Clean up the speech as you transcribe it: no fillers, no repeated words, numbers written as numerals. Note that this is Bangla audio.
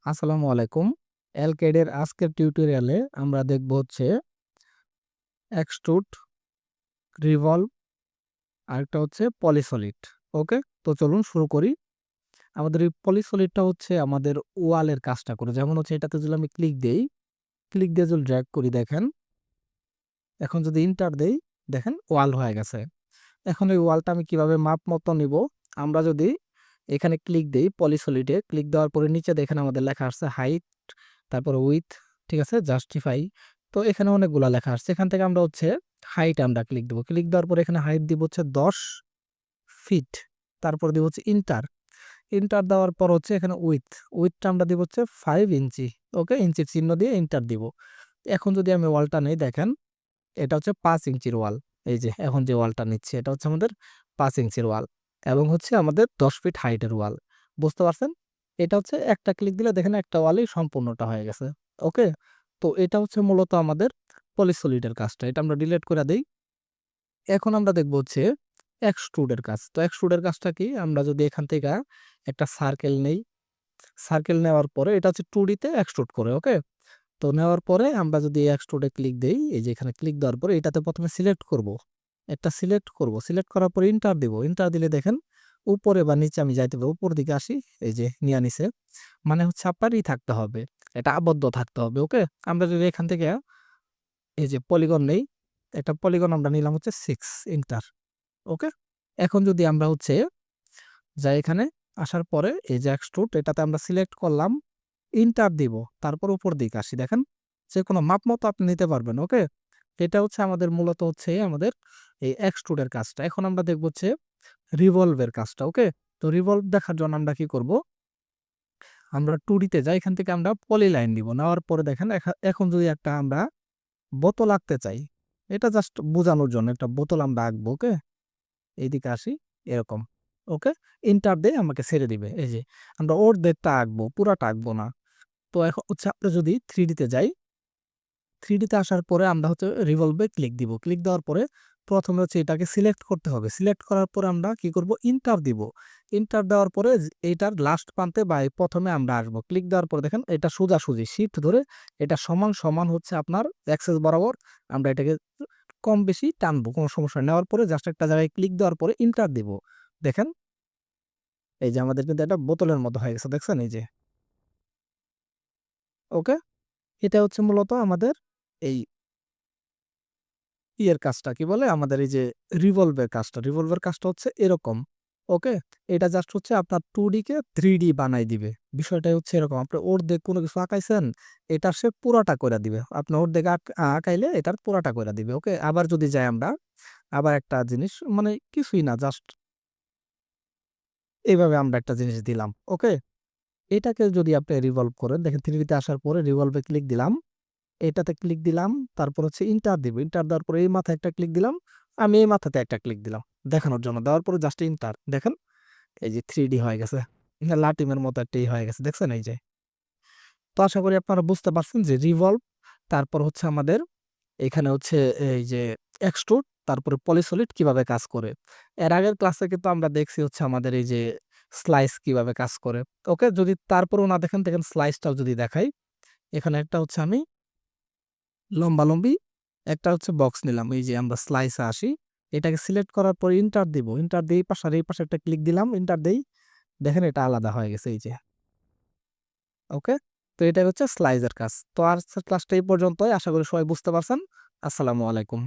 আসসালামু আলাইকুম। এলকেডের আজকের টিউটোরিয়ালে আমরা দেখব হচ্ছে এক্সট্রুড, রিভলভ আরেকটা হচ্ছে পলিসলিড। ওকে? তো চলুন শুরু করি। আমাদের এই পলিসলিডটা হচ্ছে আমাদের ওয়ালের কাজটা করে। যেমন হচ্ছে এটাতে যদি আমি ক্লিক দেই, ক্লিক দিয়ে যদি ড্র্যাগ করি দেখেন, এখন যদি এন্টার দেই দেখেন ওয়াল হয়ে গেছে। এখন এই ওয়ালটা আমি কিভাবে মাপ মতো নিব? আমরা যদি এখানে ক্লিক দেই পলিসলিডে, ক্লিক দেওয়ার পরে নিচে দেখেন আমাদের লেখা আসছে হাইট, তারপরে উইথ, ঠিক আছে, জাস্টিফাই। তো এখানে অনেকগুলা লেখা আসছে, এখান থেকে আমরা হচ্ছে হাইট আমরা ক্লিক দেবো। ক্লিক দেওয়ার পরে এখানে হাইট দিব হচ্ছে 10 ফিট, তারপর দিব হচ্ছে ইন্টার। ইন্টার দেওয়ার পর হচ্ছে এখানে উইথটা আমরা দিব হচ্ছে 5 ইঞ্চি। ওকে, ইঞ্চির চিহ্ন দিয়ে ইন্টার দিব। এখন যদি আমি ওয়ালটা নেই দেখেন, এটা হচ্ছে 5 ইঞ্চির ওয়াল। এই যে এখন যে ওয়ালটা নিচ্ছে এটা হচ্ছে আমাদের 5 ইঞ্চির ওয়াল এবং হচ্ছে আমাদের 10 ফিট হাইটের ওয়াল। বুঝতে পারছেন? এটা হচ্ছে একটা ক্লিক দিলে দেখেন একটা ওয়ালই সম্পূর্ণটা হয়ে গেছে। ওকে, তো এটা হচ্ছে মূলত আমাদের পলিসলিডের কাজটা। এটা আমরা ডিলিট করে দেই। এখন আমরা দেখবো হচ্ছে এক্সট্রুডের কাজ। তো এক্সট্রুডের কাজটা কি? আমরা যদি এখান থেকে একটা সার্কেল নেই, সার্কেল নেওয়ার পরে এটা হচ্ছে 2D তে এক্সট্রুড করে। ওকে, তো নেওয়ার পরে আমরা যদি এক্সট্রুডে ক্লিক দেই, এই যে এখানে ক্লিক দেওয়ার পরে এটাতে প্রথমে সিলেক্ট করব, একটা সিলেক্ট করব। সিলেক্ট করার পরে ইন্টার দিব। ইন্টার দিলে দেখেন উপরে বা নিচে আমি যাইতে পারবো, উপর দিকে আসি, এই যে নিয়ে নিছে। মানে হচ্ছে আপনারই থাকতে হবে, এটা আবদ্ধ থাকতে হবে। ওকে, আমরা যদি এখান থেকে এই যে পলিগন নেই, একটা পলিগন আমরা নিলাম হচ্ছে 6 ইন্টার। ওকে, এখন যদি আমরা হচ্ছে যাই এখানে আসার পরে এই যে এক্সট্রুড এটাতে আমরা সিলেক্ট করলাম, ইন্টার দিব, তারপর উপর দিকে আসি, দেখেন যে কোনো মাপ মতো আপনি নিতে পারবেন। ওকে, এটা হচ্ছে আমাদের মূলত হচ্ছে আমাদের এই এক্সট্রুডের কাজটা। এখন আমরা দেখব হচ্ছে রিভলভের কাজটা। ওকে, তো রিভলভ দেখার জন্য আমরা কি করব? আমরা 2D তে যাই, এখান থেকে আমরা পলি লাইন দিব। নেওয়ার পরে দেখেন এখন যদি একটা আমরা বোতল আঁকতে চাই, এটা জাস্ট বোঝানোর জন্য একটা বোতল আমরা আঁকবো। ওকে, এইদিকে আসি, এরকম। ওকে, ইন্টার দিয়ে আমাকে ছেড়ে দিবে। এই যে আমরা অর্ধেকটা আঁকবো, পুরাটা আঁকবো না। তো এখন হচ্ছে আমরা যদি 3D তে যাই, 3D তে আসার পরে আমরা হচ্ছে রিভলভে ক্লিক দিব। ক্লিক দেওয়ার পরে প্রথমে হচ্ছে এটাকে সিলেক্ট করতে হবে। সিলেক্ট করার পরে আমরা কি করব? ইন্টার দিব। ইন্টার দেওয়ার পরে এইটার লাস্ট প্রান্তে বা এই প্রথমে আমরা আসবো। ক্লিক দেওয়ার পরে দেখেন এটা সোজাসুজি শিফট ধরে এটা সমান সমান হচ্ছে আপনার অ্যাক্সেস বরাবর আমরা এটাকে কম বেশি টানবো, কোনো সমস্যা নেই। নেওয়ার পরে জাস্ট একটা জায়গায় ক্লিক দেওয়ার পরে ইন্টার দিব। দেখেন এই যে আমাদের কিন্তু এটা বোতলের মতো হয়ে গেছে, দেখছেন? এই যে ওকে, এটা হচ্ছে মূলত আমাদের এই ইয়ের কাজটা, কি বলে আমাদের এই যে রিভলভের কাজটা হচ্ছে এরকম। ওকে, এটা জাস্ট হচ্ছে আপনার 2D কে 3D বানাই দিবে। বিষয়টাই হচ্ছে এরকম, আপনি অর্ধেক কোনো কিছু আঁকাইছেন, এটা সে পুরাটা করে দিবে। আপনি অর্ধেক আঁকাইলে এটার পুরাটা করে দিবে। ওকে, আবার যদি যাই আমরা, আবার একটা জিনিস মানে কিছুই না, জাস্ট এইভাবে আমরা একটা জিনিস দিলাম। ওকে, এটাকে যদি আপনি রিভলভ করেন দেখেন 3D তে আসার পরে রিভলভে ক্লিক দিলাম, এটাতে ক্লিক দিলাম, তারপর হচ্ছে ইন্টার দিব। ইন্টার দেওয়ার পরে এই মাথায় একটা ক্লিক দিলাম, আমি এই মাথাতে একটা ক্লিক দিলাম দেখানোর জন্য। দেওয়ার পরে জাস্ট ইন্টার, দেখেন এই যে 3D হয়ে গেছে। লাটিমের মতো একটা হয়ে গেছে, দেখছেন? এই যে, তো আশা করি আপনারা বুঝতে পারছেন যে রিভলভ, তারপর হচ্ছে আমাদের এখানে হচ্ছে এই যে এক্সট্রুড, তারপরে পলিসলিড কিভাবে কাজ করে। এর আগের ক্লাসে কিন্তু আমরা দেখছি হচ্ছে আমাদের এই যে স্লাইস কিভাবে কাজ করে। ওকে, যদি তারপরেও না দেখেন, দেখেন স্লাইসটাও যদি দেখাই, এখানে একটা হচ্ছে আমি লম্বালম্বি একটা হচ্ছে বক্স নিলাম। এই যে আমরা স্লাইসে আসি, এটাকে সিলেক্ট করার পর ইন্টার দিব। ইন্টার দিয়ে এই পাশে আর এই পাশে একটা ক্লিক দিলাম, ইন্টার দেই, দেখেন এটা আলাদা হয়ে গেছে। এই যে ওকে, তো এটাই হচ্ছে স্লাইসের কাজ। তো আর ক্লাসটা এই পর্যন্তই, আশা করি সবাই বুঝতে পারছেন। আসসালামু আলাইকুম।